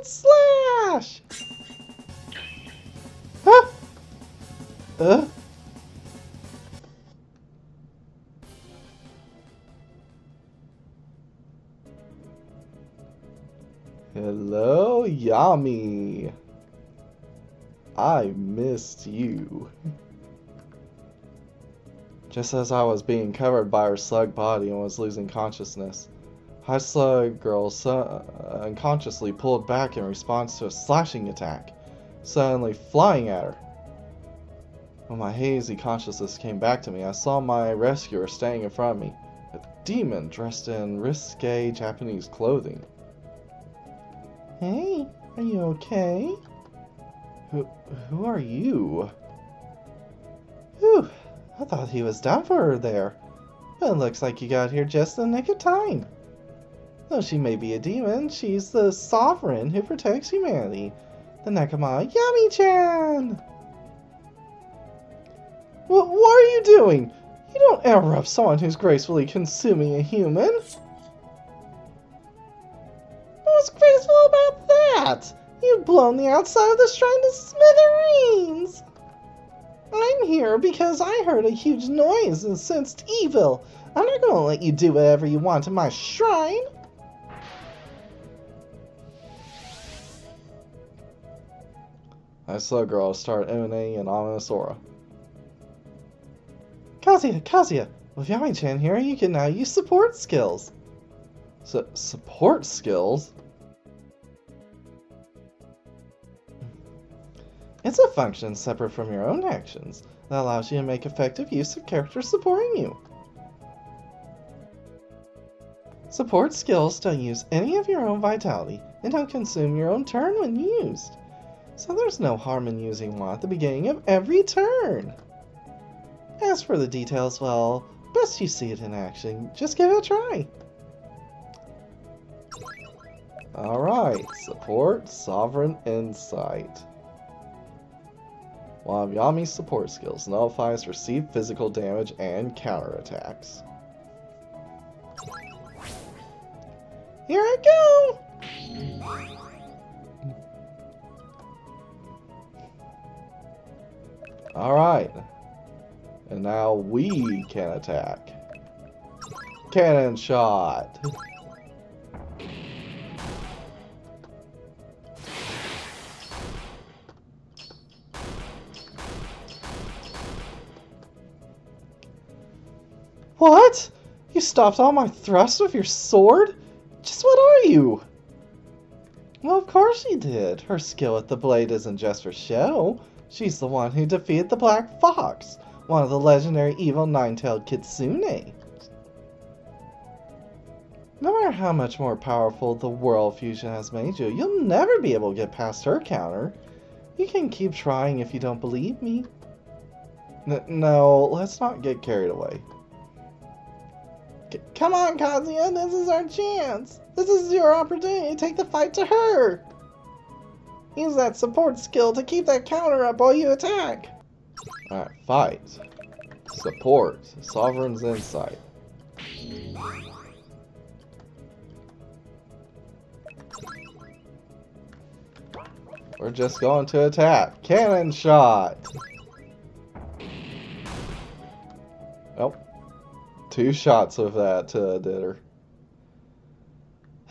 slash! Huh? Hello, Yami. I missed you. Just as I was being covered by her slug body and was losing consciousness, High Slug Girl unconsciously pulled back in response to a slashing attack, suddenly flying at her. When my hazy consciousness came back to me, I saw my rescuer standing in front of me, a demon dressed in risque Japanese clothing. Hey, are you okay? Who are you? Whew, I thought he was done for her there, but it looks like you got here just in the nick of time. Though she may be a demon, she's the sovereign who protects humanity, the Nekama Yami-chan! What are you doing? You don't interrupt someone who's gracefully consuming a human. What's graceful about that? You've blown the outside of the shrine to smithereens! I'm here because I heard a huge noise and sensed evil. I'm not going to let you do whatever you want in my shrine. I saw a girl start emanating an ominous aura. Kazuya, with Yami-chan here, you can now use support skills. Support skills? It's a function separate from your own actions that allows you to make effective use of characters supporting you. Support skills don't use any of your own vitality and don't consume your own turn when used. So there's no harm in using one at the beginning of every turn. As for the details, well, best you see it in action. Just give it a try. Alright, support, sovereign, insight. One of Yami's support skills nullifies received physical damage and counterattacks. Here I go! Alright. And now we can attack. Cannon shot! What? You stopped all my thrusts with your sword? Just what are you? Well, of course she did. Her skill with the blade isn't just for show. She's the one who defeated the Black Fox, one of the legendary evil nine-tailed kitsune. No matter how much more powerful the World Fusion has made you, you'll never be able to get past her counter. You can keep trying if you don't believe me. No, let's not get carried away. Come on, Kazuya, this is our chance. This is your opportunity to take the fight to her. Use that support skill to keep that counter up while you attack. Alright, fight. Support. Sovereign's insight. We're just going to attack. Cannon shot. Oh. 2 shots of that did her.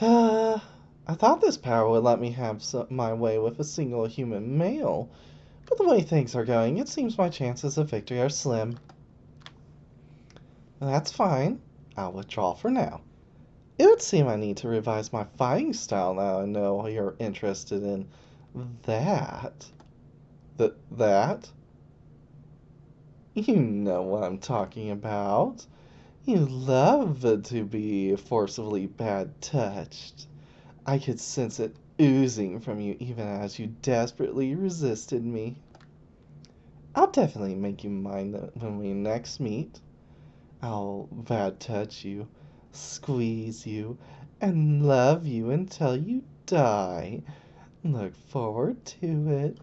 I thought this power would let me have my way with a single human male, but the way things are going, it seems my chances of victory are slim. That's fine. I'll withdraw for now. It would seem I need to revise my fighting style now I know you're interested in that. That? You know what I'm talking about. You love to be forcibly bad-touched. I could sense it oozing from you even as you desperately resisted me. I'll definitely make you mine when we next meet. I'll bad-touch you, squeeze you, and love you until you die. Look forward to it.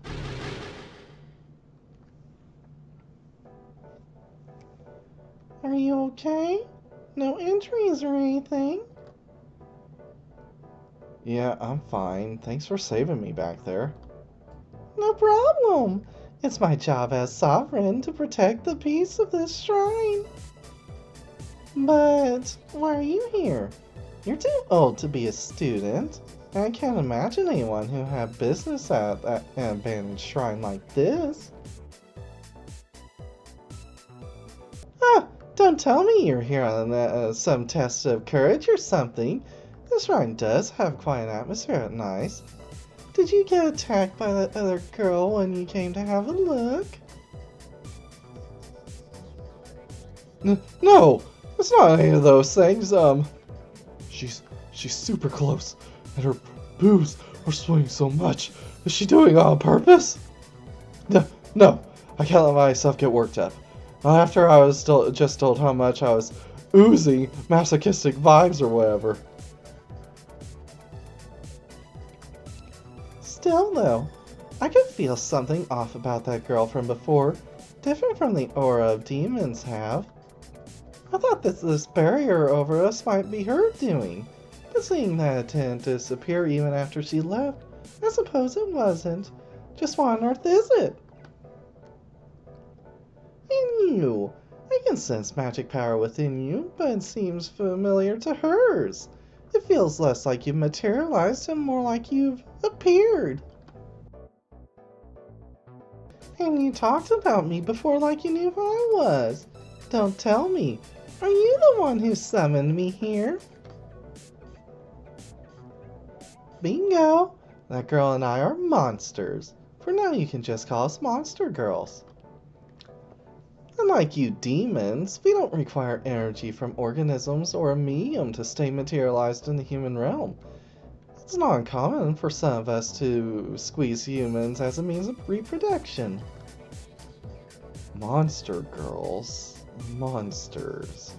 Are you okay? No injuries or anything? Yeah, I'm fine. Thanks for saving me back there. No problem. It's my job as sovereign to protect the peace of this shrine. But why are you here? You're too old to be a student. I can't imagine anyone who had business at an abandoned shrine like this. Ah, don't tell me you're here on some test of courage or something. The shrine does have quite an atmosphere at night. Did you get attacked by that other girl when you came to have a look? No, it's not any of those things. She's super close, and her boobs are swaying so much. Is she doing it on purpose? No, I can't let myself get worked up. After I was just told how much I was oozing masochistic vibes or whatever. Still, though, I could feel something off about that girl from before, different from the aura of demons have. I thought that this barrier over us might be her doing, but seeing that it didn't disappear even after she left, I suppose it wasn't. Just what on earth is it? In you. I can sense magic power within you, but it seems familiar to hers. It feels less like you've materialized and more like you've appeared. And you talked about me before like you knew who I was. Don't tell me. Are you the one who summoned me here? Bingo! That girl and I are monsters. For now you can just call us monster girls. Unlike you demons, we don't require energy from organisms or a medium to stay materialized in the human realm. It's not uncommon for some of us to squeeze humans as a means of reproduction. Monster girls. Monsters.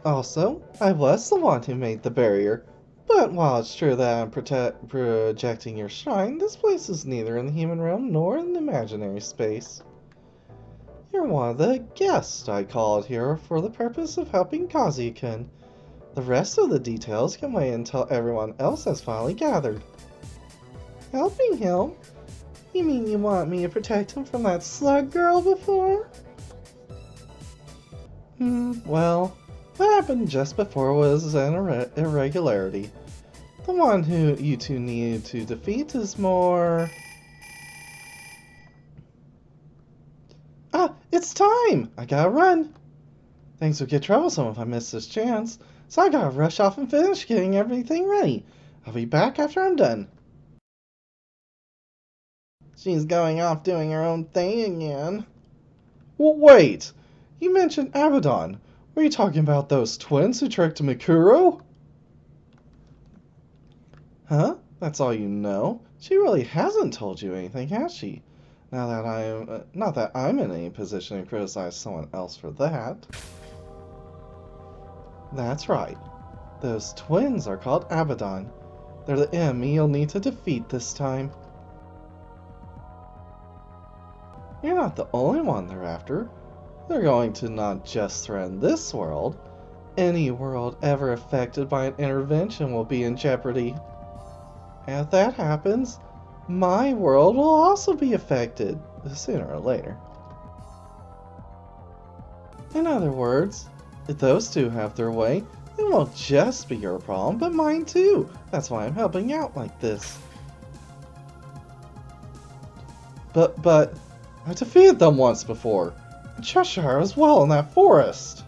Also, I was the one who made the barrier. But while it's true that I'm projecting your shrine, this place is neither in the human realm nor in the imaginary space. You're one of the guests I called here for the purpose of helping Kazuya-kun. The rest of the details can wait until everyone else has finally gathered. Helping him? You mean you want me to protect him from that slug girl before? Well, what happened just before was an irregularity. The one who you two needed to defeat is more... Ah, it's time! I gotta run! Things would get troublesome if I missed this chance, so I gotta rush off and finish getting everything ready. I'll be back after I'm done. She's going off doing her own thing again. Well, wait! You mentioned Abaddon. Were you talking about those twins who tricked Mikuro? Huh? That's all you know? She really hasn't told you anything, has she? Now that not that I'm in any position to criticize someone else for that. That's right. Those twins are called Abaddon. They're the enemy you'll need to defeat this time. You're not the only one they're after. They're going to not just threaten this world. Any world ever affected by an intervention will be in jeopardy. And if that happens, my world will also be affected, sooner or later. In other words, if those two have their way, it won't just be your problem, but mine too. That's why I'm helping out like this. But, I defeated them once before. And Cheshire as well in that forest.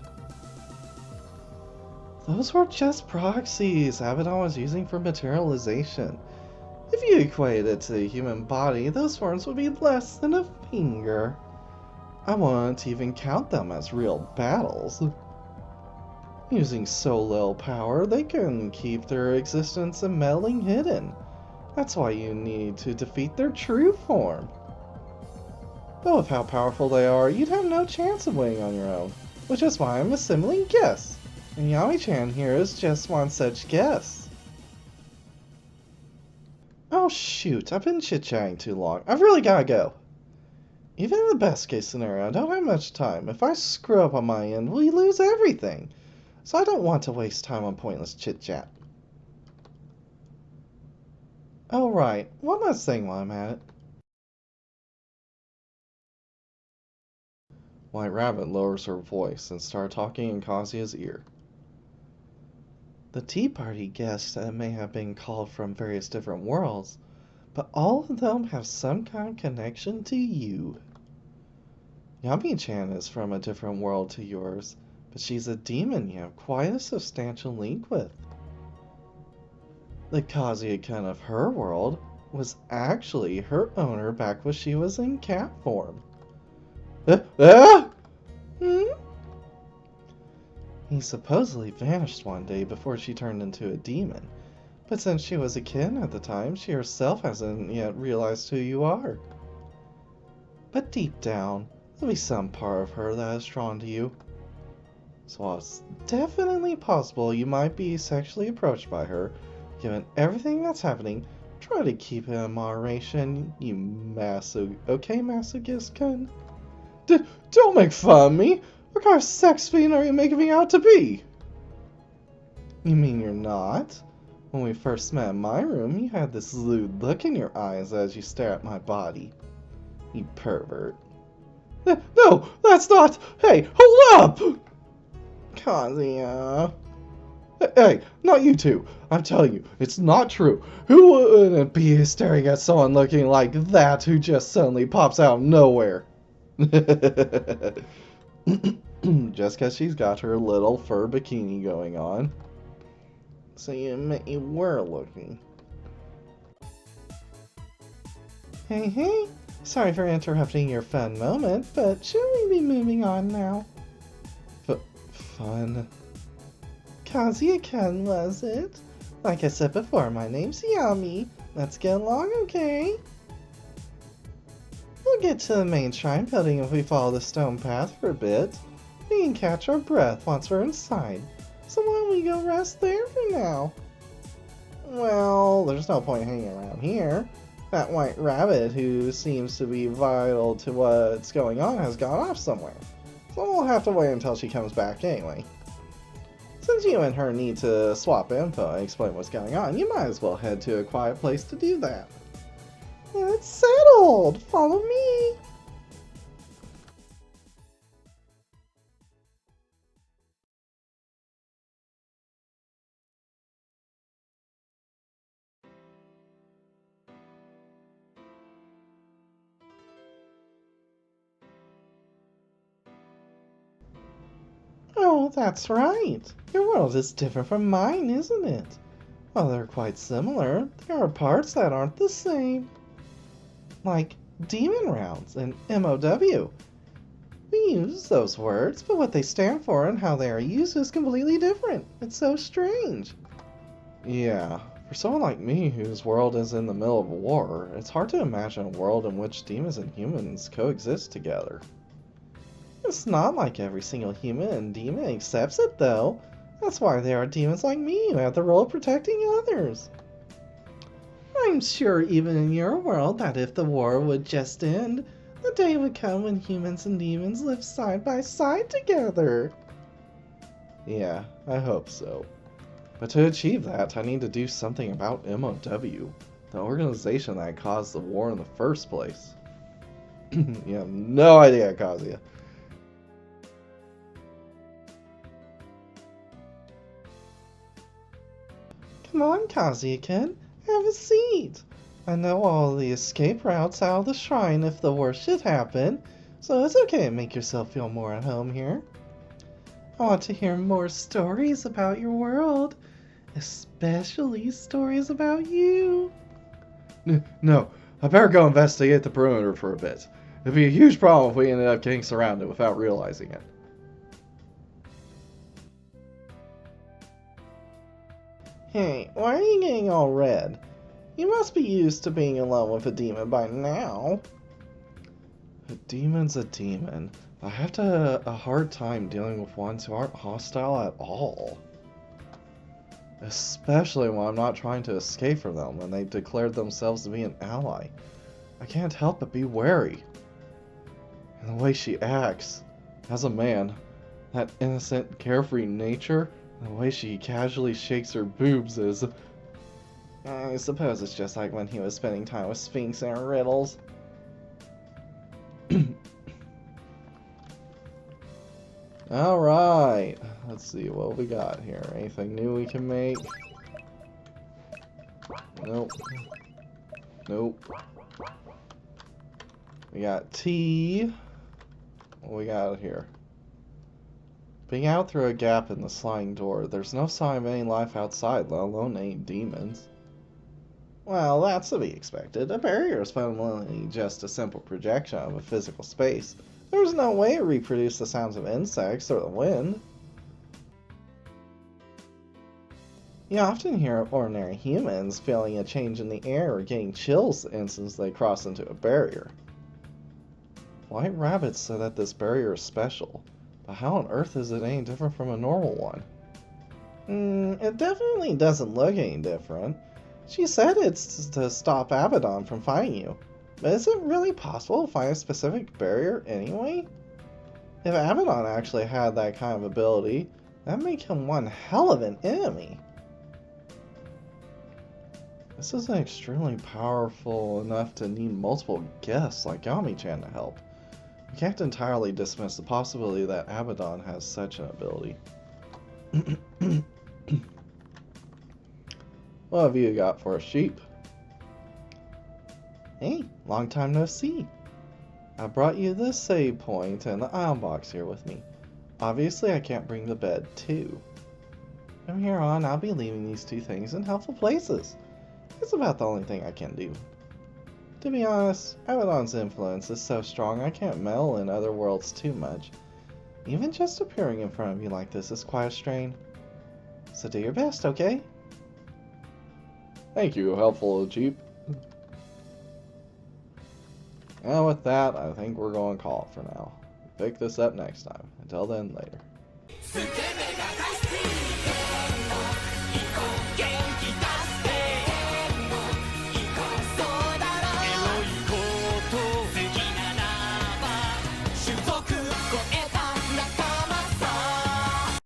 Those were just proxies Abaddon was using for materialization. If you equated it to the human body, those forms would be less than a finger. I wouldn't even count them as real battles. Using so little power, they can keep their existence and meddling hidden. That's why you need to defeat their true form. But with how powerful they are, you'd have no chance of winning on your own, which is why I'm assembling guests. And Yami-chan here is just one such guest. Oh shoot, I've been chit-chatting too long. I've really gotta go. Even in the best case scenario, I don't have much time. If I screw up on my end, we lose everything. so I don't want to waste time on pointless chit-chat. Oh, right. One last thing while I'm at it. White Rabbit lowers her voice and starts talking in Kazuya's ear. The Tea Party guests may have been called from various different worlds, but all of them have some kind of connection to you. Yami-chan is from a different world to yours, but she's a demon you have quite a substantial link with. The Kazuya-kun of her world was actually her owner back when she was in cat form. Hmm? He supposedly vanished one day before she turned into a demon, but since she was a kid at the time, she herself hasn't yet realized who you are. But deep down, there'll be some part of her that is drawn to you. So while it's definitely possible you might be sexually approached by her, given everything that's happening, try to keep it in moderation, you masochist-kun? Don't make fun of me! What kind of sex fiend are you making me out to be? You mean you're not? When we first met in my room, you had this lewd look in your eyes as you stare at my body. You pervert. No, that's not... Hey, hold up! Kazuya. Hey, not you two. I'm telling you, it's not true. Who wouldn't be staring at someone looking like that who just suddenly pops out of nowhere? Just because she's got her little fur bikini going on. So you admit you were looking. Hey, sorry for interrupting your fun moment, but should we be moving on now? Fun? Kazuya-kun, was it? Like I said before, my name's Yami. Let's get along, okay? We'll get to the main shrine building if we follow the stone path for a bit. We can catch our breath once we're inside. So why don't we go rest there for now? Well, there's no point hanging around here. That white rabbit who seems to be vital to what's going on has gone off somewhere. So we'll have to wait until she comes back anyway. Since you and her need to swap info and explain what's going on, you might as well head to a quiet place to do that. It's settled! Follow me! Oh, that's right. Your world is different from mine, isn't it? While they're quite similar, there are parts that aren't the same. Like demon rounds and MOW. We use those words, but what they stand for and how they are used is completely different. It's so strange. Yeah, for someone like me whose world is in the middle of a war, it's hard to imagine a world in which demons and humans coexist together. It's not like every single human and demon accepts it, though. That's why there are demons like me who have the role of protecting others. I'm sure even in your world that if the war would just end, the day would come when humans and demons live side by side together. Yeah, I hope so. But to achieve that, I need to do something about MOW, the organization that caused the war in the first place. You have no idea, Kazuya. Come on, Kazuya-kun, have a seat. I know all the escape routes out of the shrine if the worst should happen, so it's okay to make yourself feel more at home here. I want to hear more stories about your world, especially stories about you. No, I better go investigate the perimeter for a bit. It'd be a huge problem if we ended up getting surrounded without realizing it. Hey, why are you getting all red? You must be used to being alone with a demon by now. A demon's a demon. I have a hard time dealing with ones who aren't hostile at all. Especially when I'm not trying to escape from them when they've declared themselves to be an ally. I can't help but be wary. And the way she acts, as a man, That innocent, carefree nature, the way she casually shakes her boobs is... I suppose it's just like when he was spending time with Sphinx and her riddles. Alright, let's see what we got here. Anything new we can make? Nope. Nope. We got tea. What we got here? Being out through a gap in the sliding door, there's no sign of any life outside, let alone any demons. Well, that's to be expected. A barrier is fundamentally just a simple projection of a physical space. There's no way to reproduce the sounds of insects or the wind. You often hear ordinary humans feeling a change in the air or getting chills the instant they cross into a barrier. White rabbits said that this barrier is special, but how on earth is it any different from a normal one? It definitely doesn't look any different. She said it's to stop Abaddon from fighting you. But is it really possible to find a specific barrier anyway? If Abaddon actually had that kind of ability, that'd make him one hell of an enemy. This isn't extremely powerful enough to need multiple guests like Yami-chan to help. We can't entirely dismiss the possibility that Abaddon has such an ability. What have you got for us, sheep? Hey, long time no see. I brought you this save point and the iron box here with me. Obviously, I can't bring the bed, too. From here on, I'll be leaving these two things in helpful places. It's about the only thing I can do. To be honest, Abaddon's influence is so strong I can't meddle in other worlds too much. Even just appearing in front of you like this is quite a strain. So do your best, okay? Thank you, helpful sheep. And with that, I think we're going to call it for now. Pick this up next time. Until then, later.